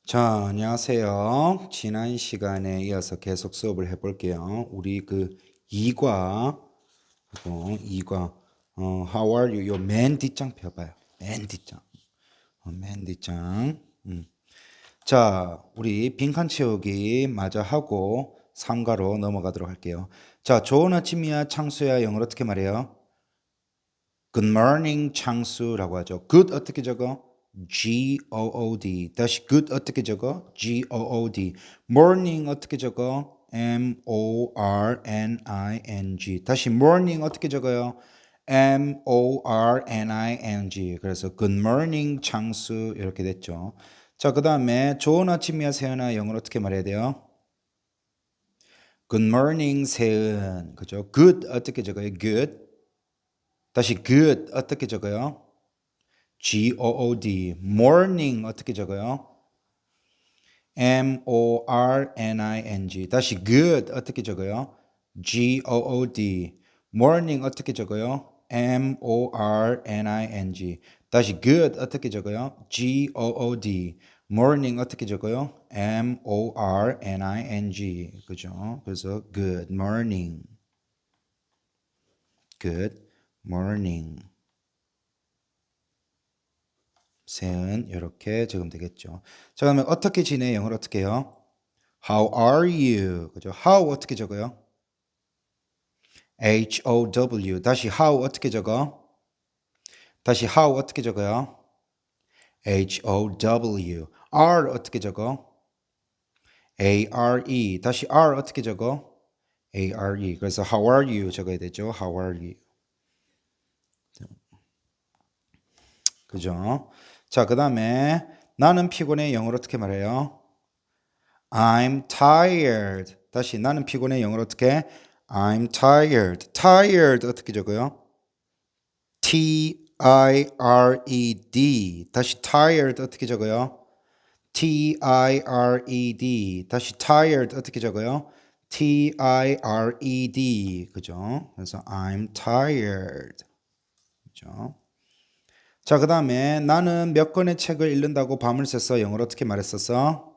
자, 안녕하세요. 지난 시간에 이어서 계속 수업을 해볼게요. 우리 그 2과, 그리고 2과, How are you? 요 맨 뒷장 펴봐요. 맨 뒷장. 맨 뒷장. 자, 우리 빈칸 채우기 마저 하고 3과로 넘어가도록 할게요. 자, 좋은 아침이야, 창수야. 영어로 어떻게 말해요? Good morning, 창수라고 하죠. Good 어떻게 적어? G-O-O-D. 다시 good 어떻게 적어? G-O-O-D. Morning 어떻게 적어? M-O-R-N-I-N-G. 다시 morning 어떻게 적어요? M-O-R-N-I-N-G. 그래서 good morning, 창수 이렇게 됐죠. 자, 그 다음에 좋은 아침이야, 세연아. 영어로 어떻게 말해야 돼요? Good morning, 세은. 그죠? Good 어떻게 적어요? Good. 다시 good 어떻게 적어요? G-O-O-D. morning 어떻게 적어요? M-O-R-N-I-N-G. 다시 good 어떻게 적어요? G-O-O-D. morning 어떻게 적어요? M-O-R-N-I-N-G. 다시 good 어떻게 적어요? G-O-O-D. morning 어떻게 적어요? M-O-R-N-I-N-G. 그죠? 그래서 good morning. good morning. 세은 이렇게 적으면 되겠죠. 자, 그러면 어떻게 지내? 영어로 어떻게 해요? How are you? 그죠? How 어떻게 적어요? H-O-W. 다시 how 어떻게 적어? 다시 how 어떻게 적어요? H-O-W. R 어떻게 적어? A-R-E. 다시 R 어떻게 적어? A-R-E. 그래서 how are you 적어야 되죠. How are you? 그죠? 자, 그 다음에 나는 피곤해. 영어로 어떻게 말해요? I'm tired. 다시 나는 피곤해. 영어로 어떻게? I'm tired. tired 어떻게 적어요? T-I-R-E-D. 다시 tired 어떻게 적어요? T-I-R-E-D. 다시 tired 어떻게 적어요? T-I-R-E-D. 그죠? 그래서 I'm tired. 그죠? 자, 그 다음에 나는 몇 권의 책을 읽는다고 밤을 샜어. 영어로 어떻게 말했었어?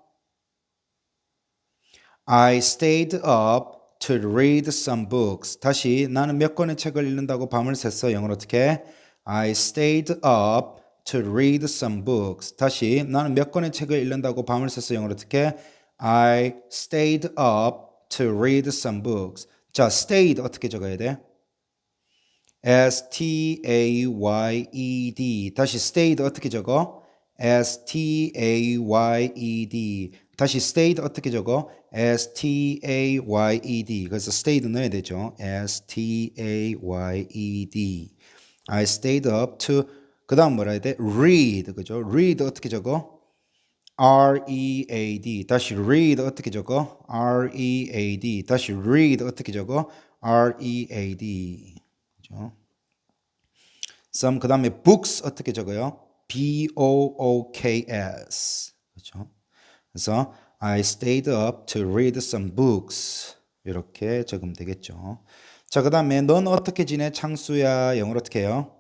I stayed up to read some books. 다시 나는 몇 권의 책을 읽는다고 밤을 샜어. 영어로 어떻게? I stayed up to read some books. 다시 나는 몇 권의 책을 읽는다고 밤을 샜어. 영어로 어떻게? I stayed up to read some books. 자, stayed 어떻게 적어야 돼? S-T-A-Y-E-D. 다시 stayed 어떻게 적어? S-T-A-Y-E-D. 다시 stayed 어떻게 적어? S-T-A-Y-E-D. 그래서 stayed 넣어야 되죠. S-T-A-Y-E-D. I stayed up to 그 다음 뭐라 해야 돼? read. 그죠? read 어떻게 적어? R-E-A-D. 다시 read 어떻게 적어? R-E-A-D. 다시 read 어떻게 적어? R-E-A-D. 그죠? some 그 다음에 books 어떻게 적어요? B-O-O-K-S. 그렇죠? 그래서 I stayed up to read some books. 이렇게 적으면 되겠죠. 자, 그 다음에 넌 어떻게 지내? 창수야. 영어로 어떻게 해요?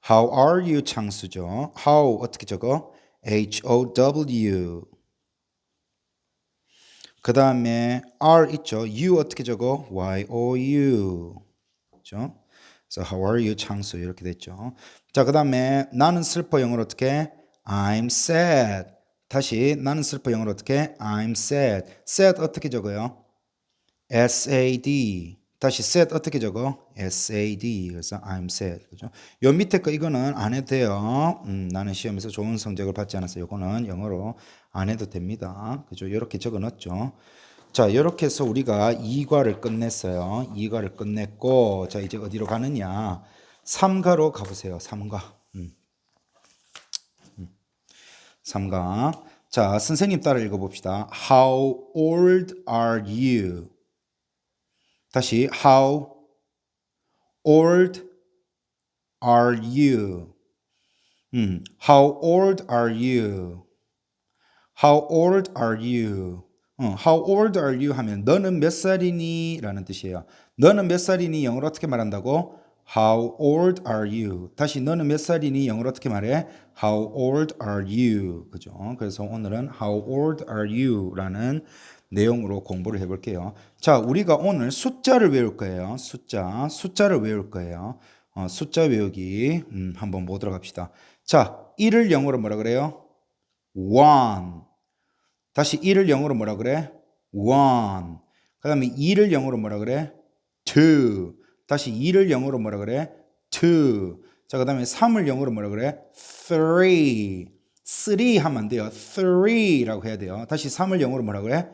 How are you? 창수죠. How 어떻게 적어? H-O-W. 그 다음에 R 있죠. U 어떻게 적어? Y-O-U. 그렇죠? 그래서 how are you? 창수 이렇게 됐죠. 자, 그 다음에 나는 슬퍼. 영어로 어떻게? I'm sad. 다시 나는 슬퍼. 영어로 어떻게? I'm sad. sad 어떻게 적어요? S-A-D. 다시 sad 어떻게 적어? S-A-D. 그래서 I'm sad. 그죠? 요 밑에 거 이거는 안 해도 돼요. 나는 시험에서 좋은 성적을 받지 않았어. 요거는 영어로 안 해도 됩니다. 그죠? 이렇게 적어 놨죠. 자, 이렇게 해서 우리가 2과를 끝냈어요. 2과를 끝냈고, 자, 이제 어디로 가느냐? 3과로 가보세요. 3과. 3과. 자, 선생님 따라 읽어봅시다. How old are you? 다시, How old are you? How old are you? How old are you? How old are you 하면 너는 몇 살이니? 라는 뜻이에요. 너는 몇 살이니? 영어로 어떻게 말한다고? How old are you? 다시 너는 몇 살이니? 영어로 어떻게 말해? How old are you? 그죠? 그래서 오늘은 How old are you? 라는 내용으로 공부를 해볼게요. 자, 우리가 오늘 숫자를 외울 거예요. 숫자를 외울 거예요. 숫자 외우기 한번 보도록 합시다. 자, 1을 영어로 뭐라 그래요? one. 다시 1을 영어로 뭐라 그래? one. 그 다음에 2를 영어로 뭐라 그래? two. 다시 2를 영어로 뭐라 그래? two. 자, 그 다음에 3을 영어로 뭐라 그래? three. three 하면 안 돼요. three라고 해야 돼요. 다시 3을 영어로 뭐라 그래?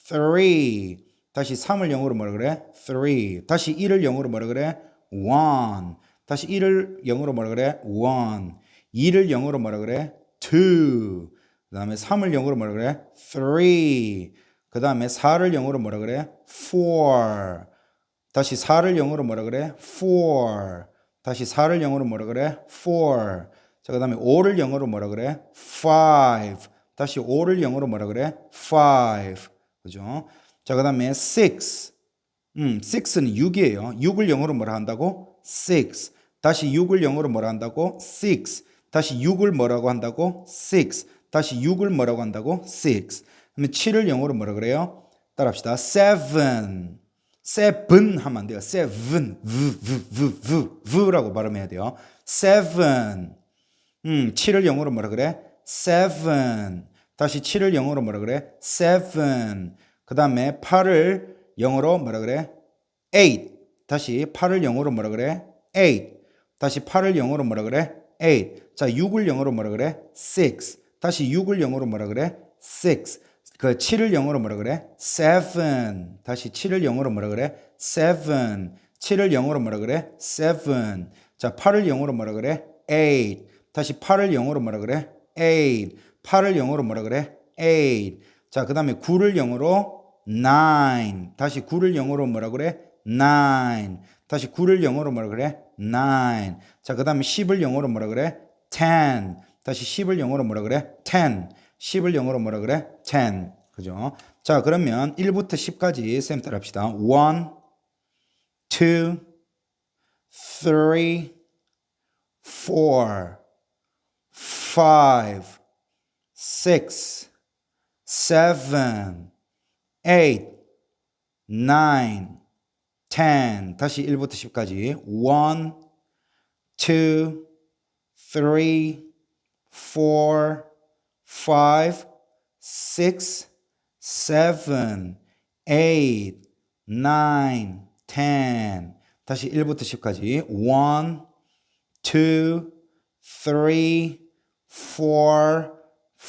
three. 다시 3을 영어로 뭐라 그래? three. 다시 1을 영어로 뭐라 그래? one. 다시 1을 영어로 뭐라 그래? one. 2를 영어로 뭐라 그래? two. 그 다음에 3을 영어로 뭐라 그래? three. 그 다음에 4를 영어로 뭐라 그래? four. 다시 4를 영어로 뭐라 그래? four. 다시 4를 영어로 뭐라 그래? four. 자, 그 다음에 5를 영어로 뭐라 그래? five. 다시 5를 영어로 뭐라 그래? five. 그죠? 자, 그 다음에 six. 6는 6이에요. 6을 영어로 뭐라 한다고? six. 다시 6을 영어로 뭐라 한다고? six. 다시 6을 뭐라고 한다고? six. 다시 6을 뭐라고 한다고? six. 그러면 7을 영어로 뭐라 그래요? 따라합시다. seven. seven 하면 안 돼요. seven. v라고 발음해야 돼요. seven. 7을 영어로 뭐라 그래? seven. 다시 7을 영어로 뭐라 그래? seven. 그 다음에 8을 영어로 뭐라 그래? eight. 다시 8을 영어로 뭐라 그래? eight. 다시 8을 영어로 뭐라 그래? eight. 자, 6을 영어로 뭐라 그래? six. 다시 6을 영어로 뭐라 그래? six. 그 7을 영어로 뭐라 그래? seven. 다시 7을 영어로 뭐라 그래? seven. 7을 영어로 뭐라 그래? seven. 자, 8을 영어로 뭐라 그래? eight. 다시 8을 영어로 뭐라 그래? eight. 8을 영어로 뭐라 그래? eight. 자, 그 다음에 9를 영어로 nine. 다시 9를 영어로 뭐라 그래? nine. 다시 9를 영어로 뭐라 그래? nine. 자, 그 다음에 10을 영어로 뭐라 그래? ten. 다시 10을 영어로 뭐라 그래? ten. 10을 영어로 뭐라 그래? ten. 그죠? 자, 그러면 1부터 10까지 쌤 따라 합시다. 1, 2, 3, 4, 5, 6, 7, 8, 9, 10. 다시 1부터 10까지. 1, 2, 3, 4, 5, 6, 7, 8, 9, 10. 다시 1부터 10까지. 1, 2, 3, 4, 5,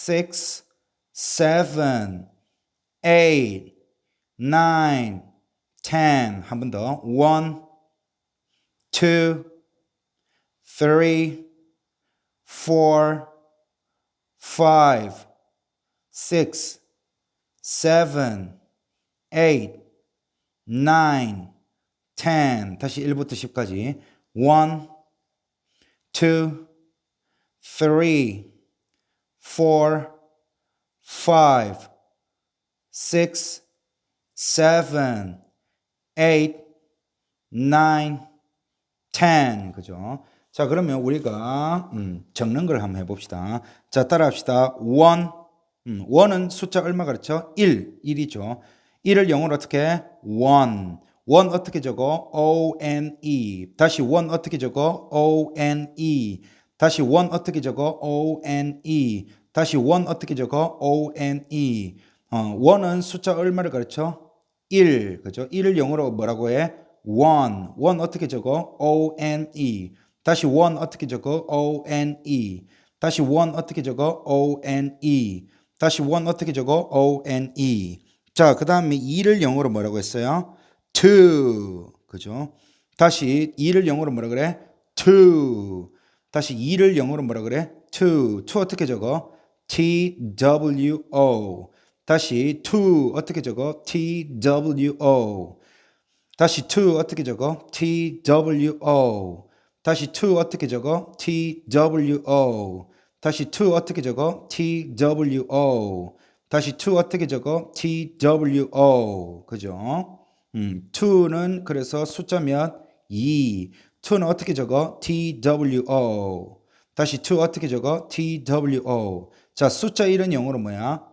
6, 7, 8, 9, 10. 한 번 더. 1, 2, 3, 4, 5, 6, 7, 8, 9, 10. 다시 1부터 10까지. 1, 2, 3, 4, 5, 6, 7, 8, 9, 10. 그죠? 자, 그러면 우리가 적는 걸 한번 해봅시다. 자, 따라합시다. 1. 1은 숫자 얼마 가르쳐? 1이죠. 1을 영어로 어떻게 해? 1. 1 어떻게 적어? O-N-E. 다시 1 어떻게 적어? O-N-E. 다시 1 어떻게 적어? O-N-E. 다시 1 어떻게 적어? O-N-E. 1은 숫자 얼마를 가르쳐? 1. 그죠? 1을 영어로 뭐라고 해? 1. 1 어떻게 적어? O-N-E. 다시 1 어떻게 적어? O-N-E. 다시 1 어떻게 적어? O-N-E. 다시 1 어떻게 적어? O-N-E. 자, 그 다음에 2를 영어로 뭐라고 했어요? 2. 그죠? 다시 2를 영어로 뭐라 그래? 2. 다시 2를 영어로 뭐라 그래? 2. 2 어떻게 적어? T-W-O. 다시 2 어떻게 적어? T-W-O. 다시 2 어떻게 적어? T-W-O. 다시 2 어떻게 적어? T-W-O. 다시 2 어떻게 적어? T-W-O. 다시 2 어떻게 적어? T-W-O. 그죠? to는 그래서 숫자 몇? 2. to는 어떻게 적어? TWO. 다시 to 어떻게 적어? TWO. 자, 숫자 1은 영어로 뭐야?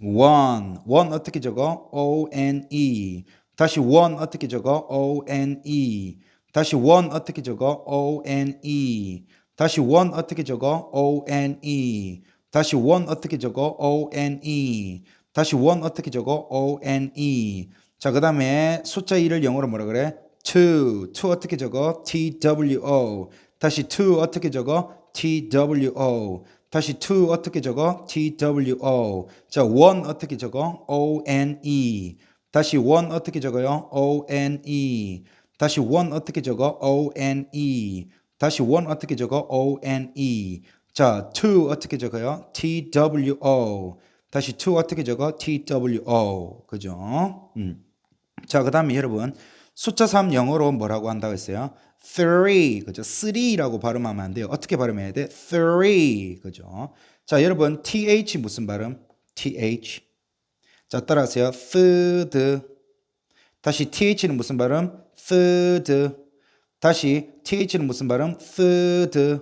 one. one 어떻게 적어? ONE. 다시 one 어떻게 적어? ONE. 다시 one 어떻게 적어? ONE. 다시 one 어떻게 적어? ONE. 다시 one 어떻게 적어? ONE. 다시 one 어떻게 적어? ONE. 자, 그 다음에 숫자 2를 영어로 뭐라 그래? two. two 어떻게 적어? TWO. 다시 two 어떻게 적어? TWO. 다시 two 어떻게 적어? TWO. 자, one 어떻게 적어? ONE. 다시 one 어떻게 적어요? ONE. 다시 one 어떻게 적어? ONE. 다시 one 어떻게 적어? ONE. 자, two 어떻게 적어요? TWO. 다시 two 어떻게 적어? TWO. 그죠? 자, 그 다음에 여러분 숫자 3 영어로 뭐라고 한다고 했어요? three. 그죠? three라고 발음하면 안 돼요. 어떻게 발음해야 돼? three. 그죠? 자, 여러분 th 무슨 발음? th. 자, 따라하세요. third. 다시 th는 무슨 발음? third. 다시 th는 무슨 발음? third.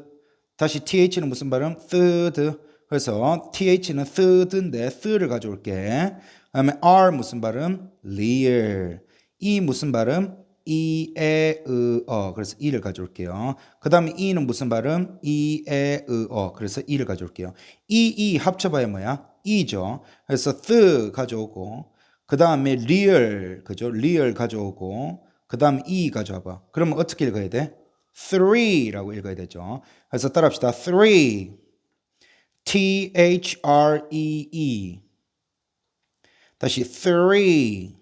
다시 th는 무슨 발음? third. 그래서 th는 third인데 th를 가져올게. 그다음에 r 무슨 발음? real. e 무슨 발음? 이, 에, 으, 어. 그래서 e를 가져올게요. 그 다음에 e는 무슨 발음? 이, 에, 으, 어. 그래서 e를 가져올게요. 이 합쳐봐야 뭐야? e죠. 그래서 the 가져오고 그 다음에 real, 그죠? real 가져오고 그 다음에 e 가져와봐. 그러면 어떻게 읽어야 돼? three라고 읽어야 되죠. 그래서 따라합시다. three. T-H-R-E-E. 다시 three.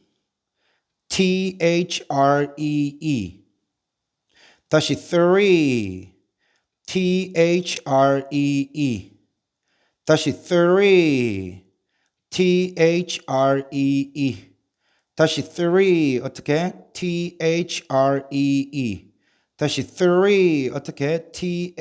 T-H-R-E-E. 다시 three. T-H-R-E-E. 다시 three. T-H-R-E-E. 다시 three 어떻게? T-H-R-E-E. 다시 three 어떻게? T-H-R-E-E.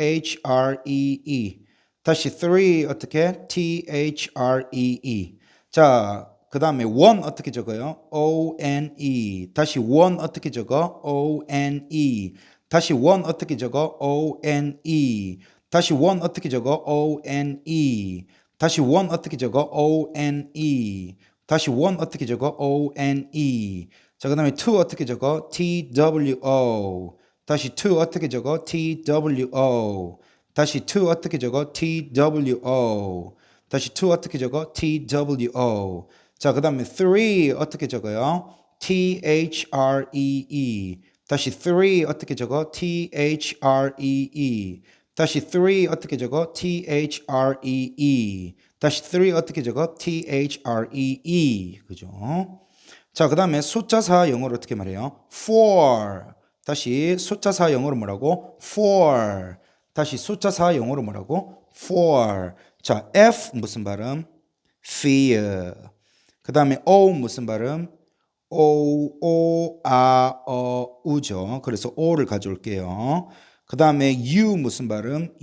다시 three 어떻게? T-H-R-E-E. 자, 그 다음에 one 어떻게 적어요? O-N-E. 다시 one 어떻게 적어? O-N-E. 다시 one 어떻게 적어? O-N-E. 다시 one 어떻게 적어? O-N-E. 다시 one 어떻게 적어? O-N-E. 다시 one 어떻게 적어? O-N-E. 자, 그 다음에 two 어떻게 적어? T-W-O. 다시 two 어떻게 적어? T-W-O. 다시 two 어떻게 적어? T-W-O. 다시 two 어떻게 적어? T-W-O. 자, 그 다음에 three 어떻게 적어요? T-H-R-E-E. 다시 three 어떻게 적어? T-H-R-E-E. 다시 three 어떻게 적어? T-H-R-E-E. 다시 three 어떻게 적어? T-H-R-E-E. 그죠? 자, 그 다음에 숫자 4 영어로 어떻게 말해요? four. 다시 숫자 4 영어로 뭐라고? four. 다시 숫자 4 영어로 뭐라고? four. 자, F 무슨 발음? fear. 그 다음에 O 무슨 발음? 우죠. 그래서 O를 가져올게요. 그 다음에 U 무슨 발음?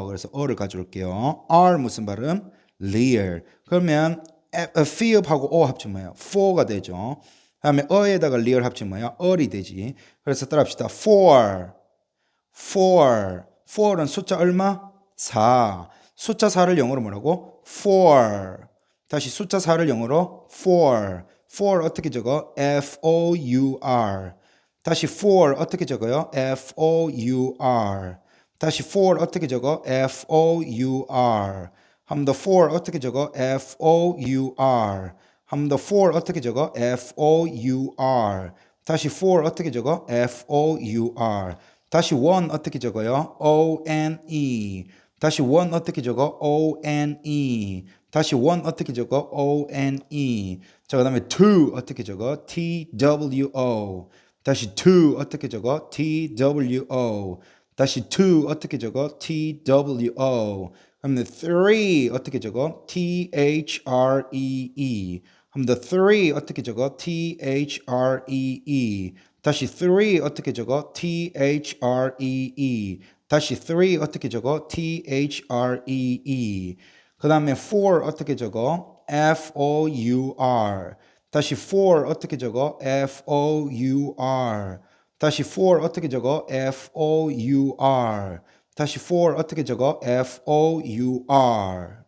그래서 O를 가져올게요. R 무슨 발음? real. 그러면 fear하고 O 합치면 뭐예요? for가 되죠. 그 다음에 어에다가 real 합치면 뭐예요? 얼이 되지. 그래서 따라합시다. four은 숫자 얼마? 4. 숫자 4를 영어로 뭐라고? four. 다시 숫자 4를 영어로 four. four 어떻게 적어? F-O-U-R. 다시 four 어떻게 적어요? F-O-U-R. 다시 four 어떻게 적어? F-O-U-R. 한 번 더 four 어떻게 적어? F-O-U-R. 한 번 더 four 어떻게 적어? F-O-U-R. 다시 four 어떻게 적어? F-O-U-R. 다시 one 어떻게 적어요? O-N-E. 다시 one 어떻게 적어? O-N-E. 다시 one 어떻게 적어? O-N-E. 자, 그 다음에 two 어떻게 적어? T-W-O. 다시 two 어떻게 적어? T-W-O. 다시 two 어떻게 적어? T-W-O. 그다음에 three 어떻게 적어? T-H-R-E-E. 그럼 the three 어떻게 적어? T-H-R-E-E. 다시 three 어떻게 적어? T-H-R-E-E. 다시 three 어떻게 적어? T-H-R-E-E. 그 다음에 four 어떻게 적어? F-O-U-R. 다시 for 어떻게 적어? for. 다시 for 어떻게 적어? for. 다시 for 어떻게 적어? for.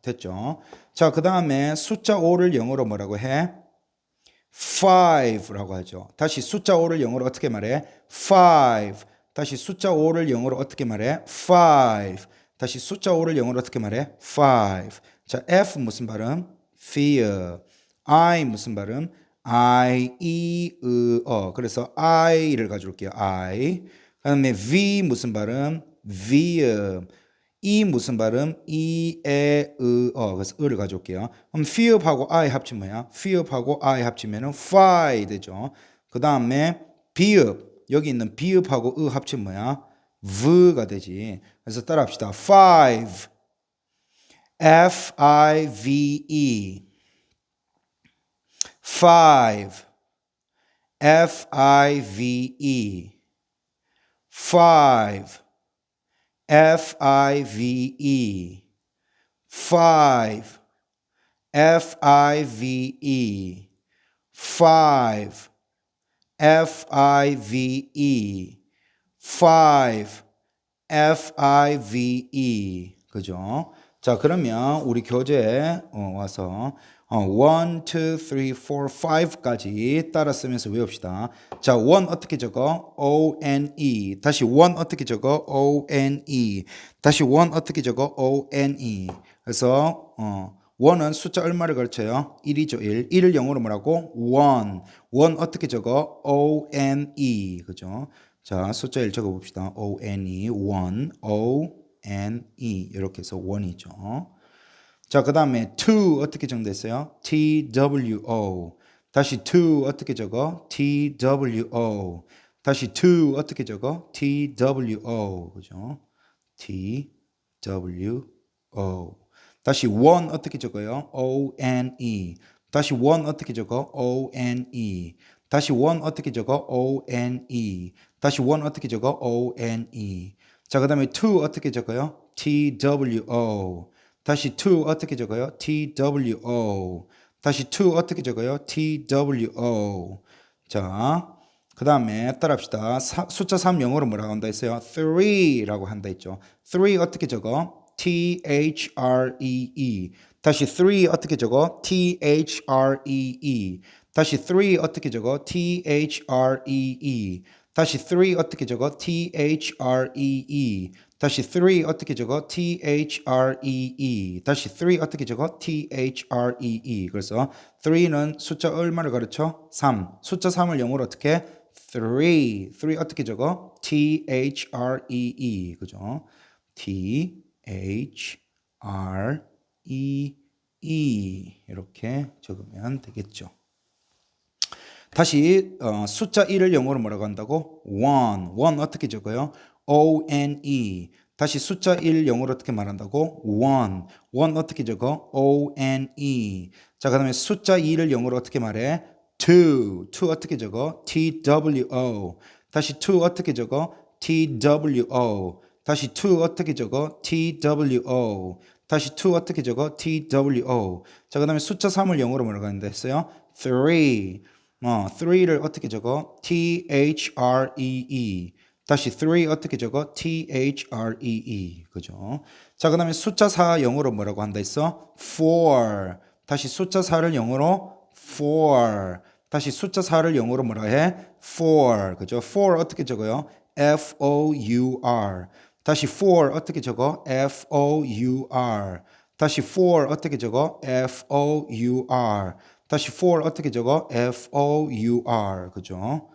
됐죠? 자, 그 다음에 숫자 5를 영어로 뭐라고 해? 5라고 하죠. 다시 숫자 5를 영어로 어떻게 말해? 5. 다시 숫자 5를 영어로 어떻게 말해? 5. 다시 숫자 5를 영어로 어떻게 말해? 5. 자, F 무슨 발음? fear. I 무슨 발음? I, E, 그래서 I를 가져올게요. I. 그 다음에 V 무슨 발음? veer. 이 무슨 발음? 이, 에, 그래서 을을 가져올게요. 그럼 fear하고 I 합치면 뭐야? fear하고 I 합치면은 fly 되죠. 그 다음에 비읍. 여기 있는 비읍하고 합치면 뭐야? v가 되지. 그래서 따라합시다. five. F-I-V-E. five. F-I-V-E. five. F-I-V-E. five. F-I-V-E. five. F-I-V-E. five. F-I-V-E. 그죠? 자, 그러면 우리 교재에 와서 1, 2, 3, 4, 5까지 따라 쓰면서 외웁시다. 자, 1 어떻게 적어? O-N-E. 다시 1 어떻게 적어? O-N-E. 다시 1 어떻게 적어? O-N-E. 그래서 1은 숫자 얼마를 가르쳐요? 1이죠, 1. 1을 영어로 뭐라고? 1. 1 어떻게 적어? O-N-E. 그죠? 자, 숫자 1 적어 봅시다. O-N-E. 1. O-N-E. 이렇게 해서 1이죠. 자, 그 다음에 to 어떻게 정됐어요? T-W-O. 다시 to 어떻게 적어? T-W-O. 다시 to 어떻게 적어? T-W-O. 그죠? T-W-O. 다시 one 어떻게 적어요? O-N-E. 다시 one 어떻게 적어? O-N-E. 다시 one 어떻게 적어? O-N-E. 다시 one 어떻게 적어? O-N-E. 자, 그 다음에 two 어떻게 적어요? T-W-O. 다시 to 어떻게 적어요? TWO. 다시 to 어떻게 적어요? TWO. 자, 그 다음에 따라합시다. 숫자 3 영어로 뭐라고 한다 했어요? 3라고 한다 했죠. 3 어떻게 적어? THREE. 다시 3 어떻게 적어? THREE. 다시 3 어떻게 적어? THREE. 다시 3 어떻게 적어? THREE. 다시 3 어떻게 적어? THREE. 다시 3 어떻게 적어? THREE. 그래서 3는 숫자 얼마를 가르쳐? 3. 숫자 3을 영어로 어떻게? 3. 3 어떻게 적어? THREE. 그죠? THREE. 이렇게 적으면 되겠죠. 다시 숫자 1을 영어로 뭐라고 한다고? 1. 1 어떻게 적어요? O-N-E. 다시 숫자 1 영어로 어떻게 말한다고? 1. 1 어떻게 적어? O-N-E. 자, 그 다음에 숫자 2를 영어로 어떻게 말해? 2. 2 어떻게 적어? T-W-O. 다시 2 어떻게 적어? T-W-O. 다시 2 어떻게 적어? T-W-O. 다시 2 어떻게 적어? T-W-O. 자, 그 다음에 숫자 3을 영어로 뭐라고 하는데 했어요? 3. 3를 어떻게 적어? T-H-R-E-E. 다시 3 어떻게 적어? T-H-R-E-E. 그죠? 자, 그 다음에 숫자 4 영어로 뭐라고 한다 했어? 4. 다시 숫자 4를 영어로 4. 다시 숫자 4를 영어로 뭐라 해? 4. 그죠? 4 어떻게 적어요? F-O-U-R. 다시 4 어떻게 적어? F-O-U-R. 다시 4 어떻게 적어? F-O-U-R. 다시 for 어떻게 적어? F-O-U-R. 그죠?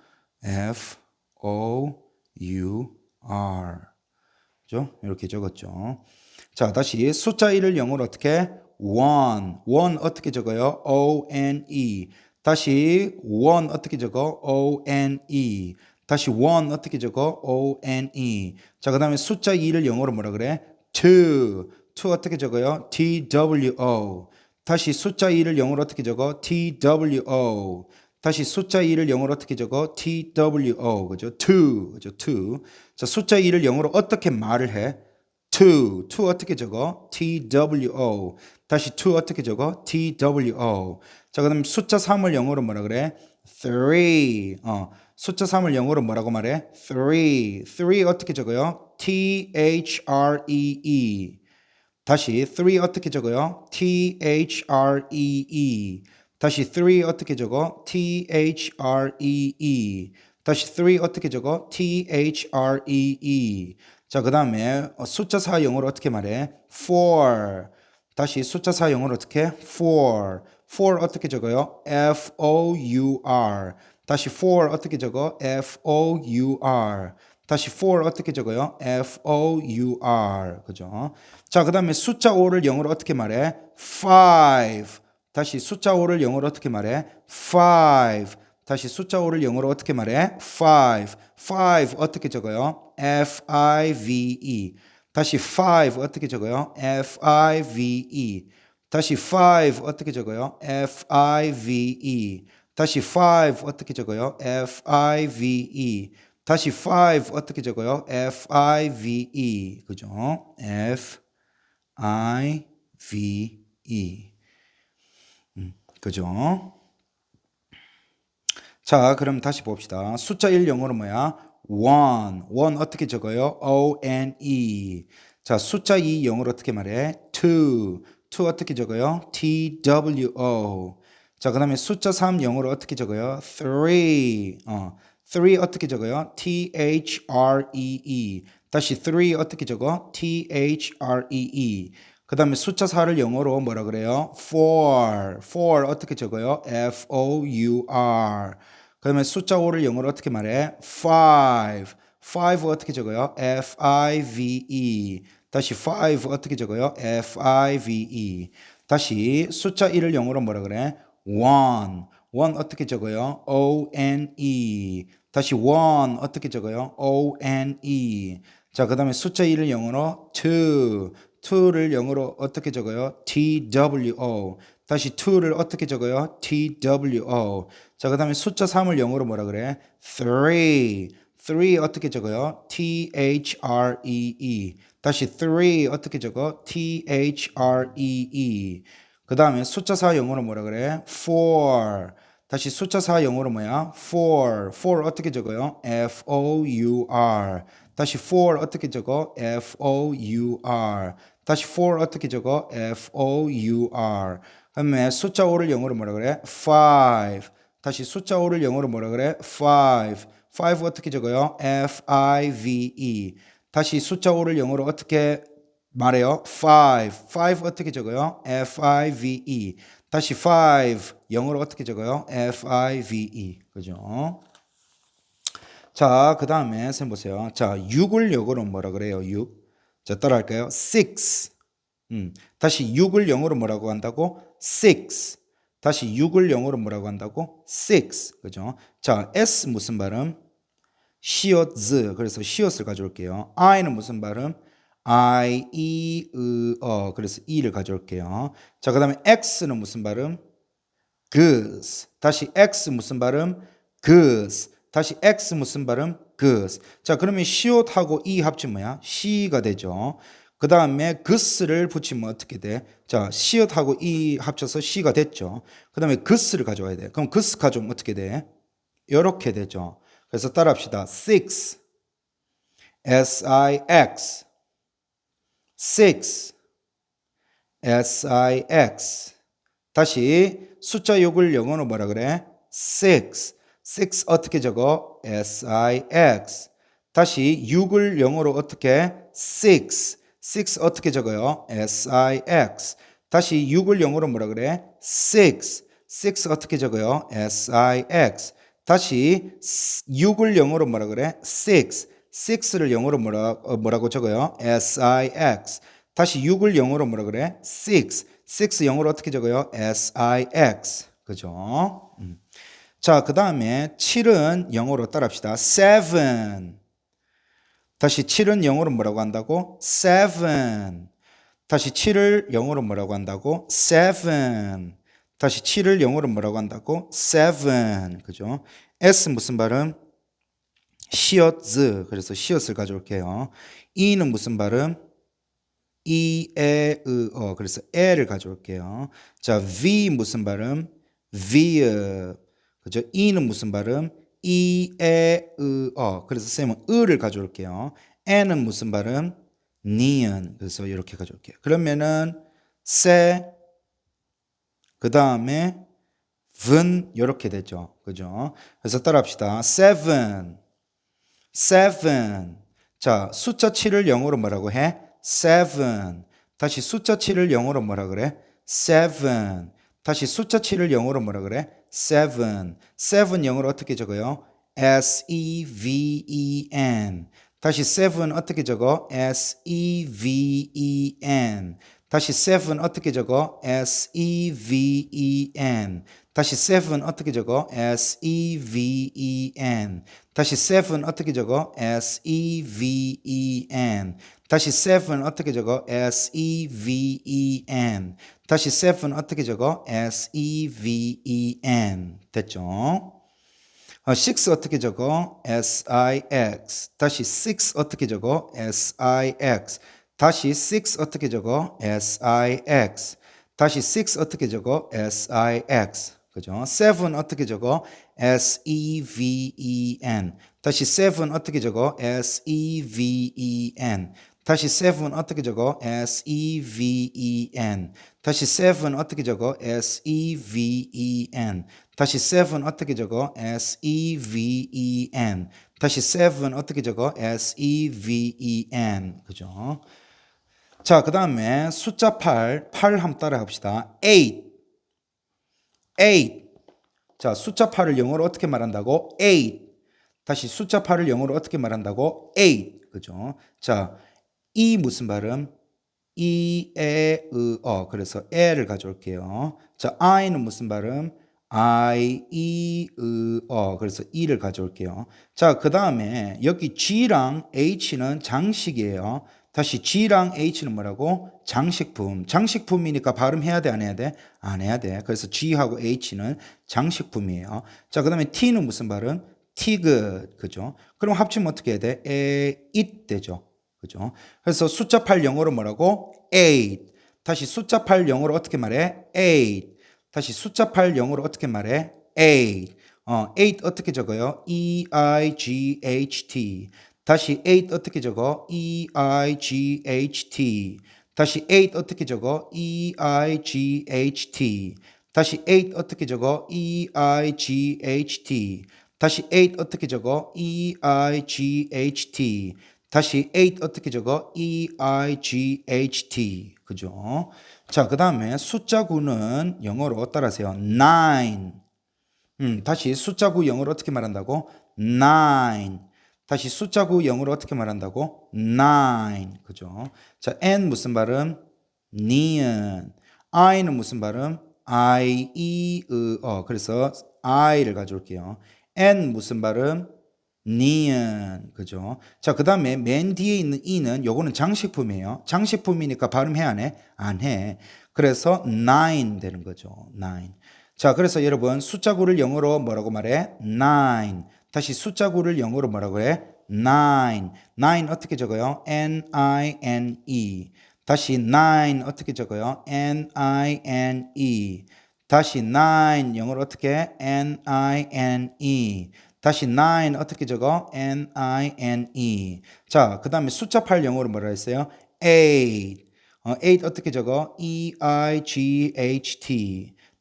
F-O-U-R. 그죠? 이렇게 적었죠. 자, 다시 숫자 1을 영어로 어떻게? 1. 1 어떻게 적어요? O-N-E. 다시 1 어떻게 적어? O-N-E. 다시 1 어떻게 적어? O-N-E. 자, 그 다음에 숫자 2를 영어로 뭐라 그래? 2. 2 어떻게 적어요? T-W-O. 다시 숫자 2를 영어로 어떻게 적어? TWO. 다시 숫자 2를 영어로 어떻게 적어? TWO. 그죠? 2. 그죠? 2. 자, 숫자 2를 영어로 어떻게 말을 해? two 어떻게 적어? TWO. 다시 two 어떻게 적어? TWO. 자, 그다음 숫자 3을 영어로 뭐라 그래? three. 숫자 3을 영어로 뭐라고 말해? three 어떻게 적어요? THREE. 다시 three 어떻게 적어요? THREE. 다시 three 어떻게 적어? THREE. 다시 three 어떻게 적어? THREE. 자, 그 다음에 숫자 4 영어로 어떻게 말해? four. 다시 숫자 4 영어로 어떻게? four. four 어떻게 적어요? F-O-U-R. 다시 four 어떻게 적어? F-O-U-R. 다시 for 어떻게 적어요? F-O-U-R. 그죠? 자, 그 다음에 숫자 5를 영어로 어떻게 말해? five. 다시 숫자 5를 영어로 어떻게 말해? five. 다시 숫자 5를 영어로 어떻게 말해? five. five 어떻게 적어요? F-I-V-E. 다시 five 어떻게 적어요? F-I-V-E. 다시 five 어떻게 적어요? F-I-V-E. 다시 five 어떻게 적어요? F-I-V-E. 다시 five 어떻게 적어요? F-I-V-E. 그죠? F-I-V-E. 그죠? 자, 그럼 다시 봅시다. 숫자 1 영어로 뭐야? one. one 어떻게 적어요? O-N-E. 자, 숫자 2 영어로 어떻게 말해? two. two 어떻게 적어요? T-W-O. 자, 그 다음에 숫자 3 영어로 어떻게 적어요? three. three 어떻게 적어요? T-H-R-E-E. 다시 three 어떻게 적어? T-H-R-E-E. 그 다음에 숫자 4를 영어로 뭐라 그래요? four. four 어떻게 적어요? F-O-U-R. 그 다음에 숫자 5를 영어로 어떻게 말해? five. five 어떻게 적어요? F-I-V-E. 다시 five 어떻게 적어요? F-I-V-E. 다시 숫자 1을 영어로 뭐라 그래? one. one 어떻게 적어요? O-N-E. 다시 one 어떻게 적어요? O-N-E. 자, 그 다음에 숫자 2를 영어로 two. two를 영어로 어떻게 적어요? T-W-O. 다시 two를 어떻게 적어요? T-W-O. 자, 그 다음에 숫자 3을 영어로 뭐라 그래? three. three 어떻게 적어요? T-H-R-E-E. 다시 three 어떻게 적어? T-H-R-E-E. 그 다음에 숫자 4 영어로 뭐라 그래? four. 다시 숫자 4 영어로 뭐야? four. four 어떻게 적어요? F-O-U-R. 다시 for 어떻게 적어? F-O-U-R. 다시 for 어떻게 적어? F-O-U-R. 그다음에 숫자 5를 영어로 뭐라 그래? five. 다시 숫자 5를 영어로 뭐라 그래? five. five 어떻게 적어요? F-I-V-E. 다시 숫자 5를 영어로 어떻게 말해요? five. five 어떻게 적어요? F-I-V-E. 다시 five 영어로 어떻게 적어요? F-I-V-E. 그죠? 자, 그 다음에 선생님 보세요. 자, 6을 영어로 뭐라 그래요? 6. 자, 따라할까요? six. 다시 6을 영어로 뭐라고 한다고? six. 다시 6을 영어로 뭐라고 한다고? six. 그죠? 자, S 무슨 발음? 시옷즈. 그래서 시옷을 가져올게요. I는 무슨 발음? I, E, 어. 그래서 E를 가져올게요. 자, 그 다음에 X는 무슨 발음? goose. 다시 X 무슨 발음? goose. 다시 X 무슨 발음? goose. 자, 그러면 시옷하고 E 합치면 뭐야? 시가 되죠. 그 다음에 goose를 붙이면 어떻게 돼? 자, 시옷하고 E 합쳐서 시가 됐죠. 그 다음에 goose를 가져와야 돼. 그럼 goose 가져오면 어떻게 돼? 이렇게 되죠. 그래서 따라합시다. six. S-I-X. six. S-I-X. 다시 숫자 6을 영어로 뭐라 그래? six. six 어떻게 적어? S-I-X. 다시 6을 영어로 어떻게? six. six 어떻게 적어요? S-I-X. 다시 6을 영어로 뭐라 그래? six. six 어떻게 적어요? S-I-X. 다시 6을 영어로 뭐라 그래? six. six를 영어로 뭐라고 적어요? S-I-X. 다시 6을 영어로 뭐라 그래? six. six 영어로 어떻게 적어요? S-I-X. 그죠? 자, 그 다음에 7은 영어로 따라합시다. seven. 다시 7은 영어로 뭐라고 한다고? seven. 다시 7을 영어로 뭐라고 한다고? seven. 다시 7을 영어로 뭐라고 한다고? seven. 그죠? S 무슨 발음? 시옷즈. 그래서 시옷을 가져올게요. E는 무슨 발음? 이, 에, 으, 어. 그래서 에를 가져올게요. 자, V 무슨 발음? V. 그죠? 이는 무슨 발음? 이, 에, 으, 어. 그래서 쌤은 으를 가져올게요. 에는 무슨 발음? 니은. 그래서 이렇게 가져올게요. 그러면은 세, 그 다음에 분 이렇게 되죠. 그죠? 그래서 따라합시다. seven, seven. 자, 숫자 7을 영어로 뭐라고 해? seven. 다시 숫자 7을 영어로 뭐라 그래? seven. 다시 숫자 7을 영어로 뭐라 그래? seven. seven 영어로 어떻게 적어요? S-E-V-E-N. 다시 seven 어떻게 적어? S-E-V-E-N. 다시 seven 어떻게 적어? S-E-V-E-N. 다시 seven 어떻게 적어? S-E-V-E-N. 다시 seven 어떻게 적어? S-E-V-E-N. 다시 seven 어떻게 적어? S-E-V-E-N. 다시 seven 어떻게 적어? S-E-V-E-N. 됐죠? six 어떻게 적어? S-I-X. 다시 six 어떻게 적어? S-I-X. 다시 six 어떻게 적어? S-I-X. 다시 six 어떻게 적어? S-I-X. 그죠? seven 어떻게 적어? S-E-V-E-N. 다시 seven 어떻게 적어? S-E-V-E-N. 다시 seven 어떻게 적어? S-E-V-E-N. 다시 seven 어떻게 적어? S-E-V-E-N. 다시 seven 어떻게 적어? S-E-V-E-N. 다시 seven 어떻게 적어? S-E-V-E-N. 그죠? 자, 그 다음에 숫자 8 한번 따라 합시다. 8. 8. 자, 숫자 8을 영어로 어떻게 말한다고? 8. 다시 숫자 8을 영어로 어떻게 말한다고? 8. 그죠? 자, 이 무슨 발음? 이, 에, 으, 어. 그래서 에를 가져올게요. 자, I는 무슨 발음? I, E, 으, 어. 그래서 E를 가져올게요. 자, 그 다음에 여기 G랑 H는 장식이에요. 다시 G랑 H는 뭐라고? 장식품. 장식품이니까 발음해야 돼, 안 해야 돼? 안 해야 돼. 그래서 G하고 H는 장식품이에요. 자, 그 다음에 T는 무슨 발음? 티귿. 그죠? 그럼 합치면 어떻게 해야 돼? it 되죠. 그죠? 그래서 숫자 8 영어로 뭐라고? 8. 다시 숫자 8 영어로 어떻게 말해? 8. 다시 숫자 8 영어로 어떻게 말해? 8. 8 어떻게 적어요? E-I-G-H-T. 다시 8 어떻게 적어? E-I-G-H-T. 다시 8 어떻게 적어? E-I-G-H-T. 다시 8 어떻게 적어? E-I-G-H-T. 다시 8 어떻게 적어? E-I-G-H-T. 다시 8 어떻게 적어? E-I-G-H-T. 그죠? 자, 그 다음에 숫자 9는 영어로 따라하세요. 9. 다시 숫자 9 영어로 어떻게 말한다고? 9. 다시 숫자 9 영어로 어떻게 말한다고? 9. 그죠? 자, N 무슨 발음? 니은. I는 무슨 발음? I, E, 으, 어. 그래서 I를 가져올게요. N 무슨 발음? 니은. 그죠? 자, 그 다음에 맨 뒤에 있는 E는 요거는 장식품이에요. 장식품이니까 발음해 안 해? 안 해. 그래서 9 되는 거죠. 9. 자, 그래서 여러분 숫자 9를 영어로 뭐라고 말해? 9. 다시 숫자 9를 영어로 뭐라고 해? 9. 9 어떻게 적어요? N-I-N-E. 다시 9 어떻게 적어요? N-I-N-E. 다시 9 영어로 어떻게 해? N-I-N-E. 다시 9 어떻게 적어? N-I-N-E. 자, 그 다음에 숫자 8 영어로 뭐라 했어요? 8. 8 어떻게 적어? E-I-G-H-T.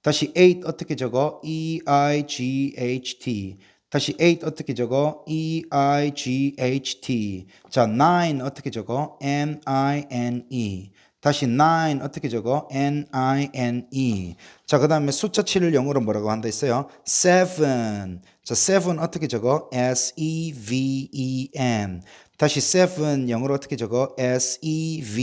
다시 8 어떻게 적어? E-I-G-H-T. 다시 8 어떻게 적어? E-I-G-H-T. 자, 9 어떻게 적어? N-I-N-E. 다시 9 어떻게 적어? N-I-N-E. 자, 그 다음에 숫자 7을 영어로 뭐라고 한다 했어요? 7. 자, 7 어떻게 적어? S-E-V-E-N. 다시 7 영어로 어떻게 적어?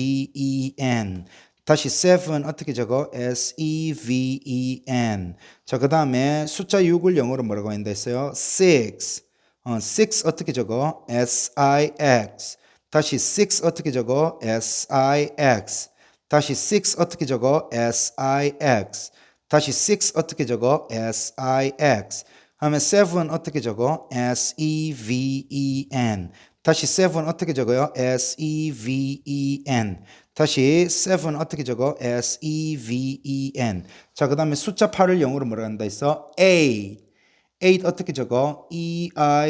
S-E-V-E-N. 다시 7 어떻게 적어? S-E-V-E-N. 자, 그 다음에 숫자 6을 영어로 뭐라고 한다 했어요? 6. 6 어떻게 적어? S-I-X. 다시 6 어떻게 적어? S-I-X. 다시 6 어떻게 적어? S-I-X. 다시 6 어떻게 적어? S-I-X. 하면 7 어떻게 적어? S-E-V-E-N. 다시 7 어떻게 적어요? S-E-V-E-N. 다시 seven 어떻게 적어? S-E-V-E-N. 자, 그 다음에 숫자 8을 영어로 뭐라 한다 했어? eight. eight 어떻게 적어? E-I-G-H-T.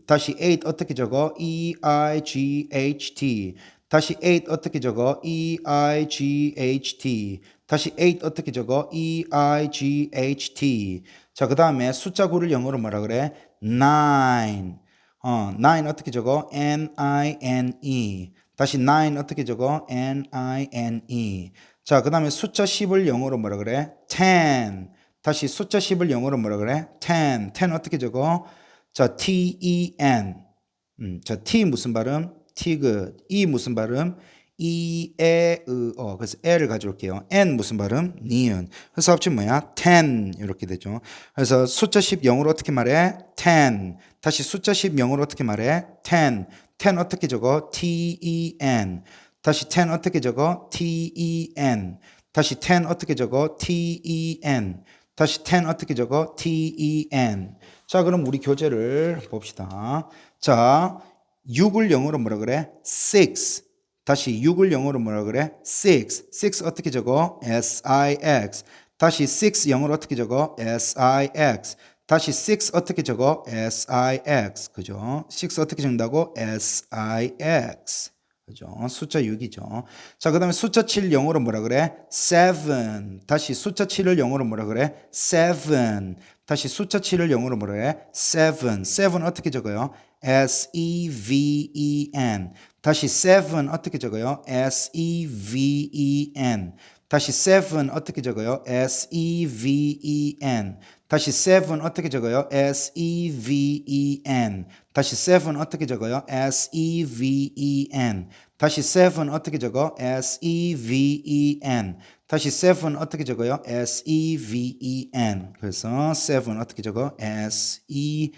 다시 eight 어떻게 적어? E-I-G-H-T. 다시 eight 어떻게 적어? E-I-G-H-T. 다시 eight 어떻게 적어? E-I-G-H-T. 자, 그 다음에 숫자 9를 영어로 뭐라 그래? nine. nine 어떻게 적어? N-I-N-E. 다시 nine 어떻게 적어? N-I-N-E. 자, 그 다음에 숫자 10을 영어로 뭐라 그래? ten. 다시 숫자 10을 영어로 뭐라 그래? ten. ten 어떻게 적어? 자, T-E-N. 자, T 무슨 발음? 티그. E 무슨 발음? E, 에, 으, 어. 그래서 에를 가져올게요. N 무슨 발음? 니은. 그래서 합치면 뭐야? ten. 이렇게 되죠. 그래서 숫자 10 영어로 어떻게 말해? ten. 다시 숫자 10 영어로 어떻게 말해? ten. ten 어떻게 적어? T-E-N. 다시 ten 어떻게 적어? T-E-N. 다시 ten 어떻게 적어? T-E-N. 다시 ten 어떻게 적어? T-E-N. 자, 그럼 우리 교재를 봅시다. 자, 6을 영어로 뭐라 그래? six. 다시 6을 영어로 뭐라 그래? six. six 어떻게 적어? S-I-X. 다시 six 영어로 어떻게 적어? S-I-X. 다시 six 어떻게 적어? S-I-X. 그죠? six 어떻게 적는다고? S-I-X. 그죠? 숫자 6이죠. 자, 그 다음에 숫자 7 영어로 뭐라 그래? seven. 다시 숫자 7을 영어로 뭐라 그래? seven. 다시 숫자 7을 영어로 뭐라 그래? seven. seven 어떻게 적어요? S-E-V-E-N. 다시 seven 어떻게 적어요? S-E-V-E-N. 다시 seven 어떻게 적어요? S-E-V-E-N. 다시 seven 어떻게 적어요? S-E-V-E-N. 다시 seven 어떻게 적어요? S-E-V-E-N. 다시 seven 어떻게 적어? S-E-V-E-N. 다시 seven 어떻게 적어요? S-E-V-E-N. 그래서 seven 어떻게 적어? S-E-V-E-N.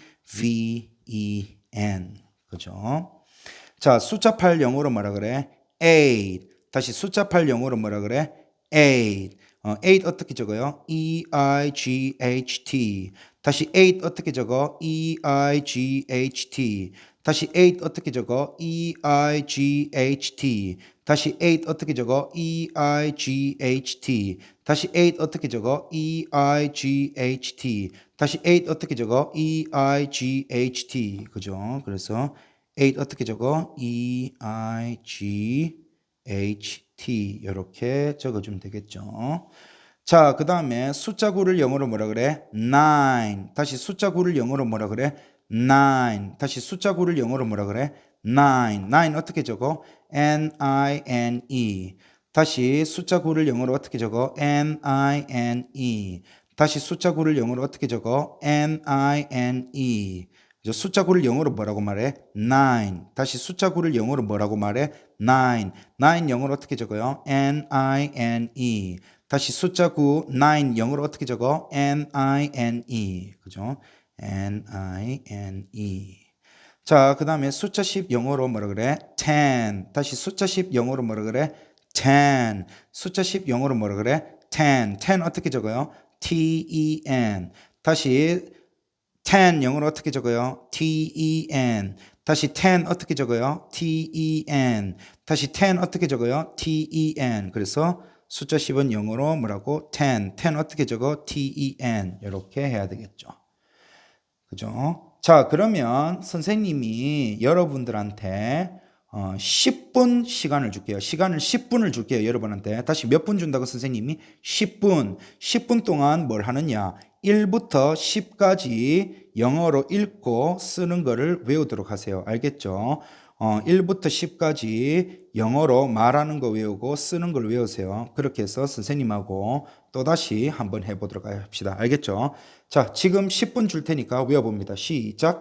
그죠? 자, 숫자 8 영어로 뭐라 그래? eight. 다시 숫자 8 영어로 뭐라 그래? eight. eight 어떻게 적어요? E-I-G-H-T. 다시 eight 어떻게 적어? E-I-G-H-T. 다시 eight 어떻게 적어? E-I-G-H-T. 다시 eight 어떻게 적어? E-I-G-H-T. 다시 eight 어떻게 적어? E-I-G-H-T. 다시 eight 어떻게 적어? E-I-G-H-T. 그죠? 그래서 eight 어떻게 적어? E-I-G-H-T. 이렇게 적어주면 되겠죠. 자, 그 다음에 숫자 9를 영어로 뭐라 그래? nine. 다시 숫자 9를 영어로 뭐라 그래? nine. 다시 숫자 9를 영어로 뭐라 그래? nine. nine 어떻게 적어? N-I-N-E. 다시 숫자 9를 영어로 어떻게 적어? N-I-N-E. 다시 숫자 9를 영어로 어떻게 적어? N-I-N-E. 숫자 9를 영어로 뭐라고 말해? nine. 다시 숫자 9를 영어로 뭐라고 말해? nine. nine 영어로 어떻게 적어요? N-I-N-E. 다시 숫자 9, nine 영어로 어떻게 적어? N-I-N-E. 그죠? N-I-N-E. 자, 그 다음에 숫자 10 영어로 뭐라 그래? ten. 다시 숫자 10 영어로 뭐라 그래? ten. 숫자 10 영어로 뭐라 그래? ten. ten 어떻게 적어요? T-E-N. 다시 ten 영어로 어떻게 적어요? T-E-N. 다시 ten 어떻게 적어요? T-E-N. 다시 ten 어떻게 적어요? T-E-N. 그래서 숫자 10은 영어로 뭐라고? ten. ten 어떻게 적어? T-E-N. 이렇게 해야 되겠죠. 그죠? 자, 그러면 선생님이 여러분들한테 10분 시간을 줄게요. 시간을 10분을 줄게요. 여러분한테. 다시 몇 분 준다고 선생님이? 10분. 10분 동안 뭘 하느냐? 1부터 10까지 영어로 읽고 쓰는 거를 외우도록 하세요. 알겠죠? 1부터 10까지 영어로 말하는 거 외우고 쓰는 걸 외우세요. 그렇게 해서 선생님하고 또다시 한번 해보도록 합시다. 알겠죠? 자, 지금 10분 줄 테니까 외워봅니다. 시작.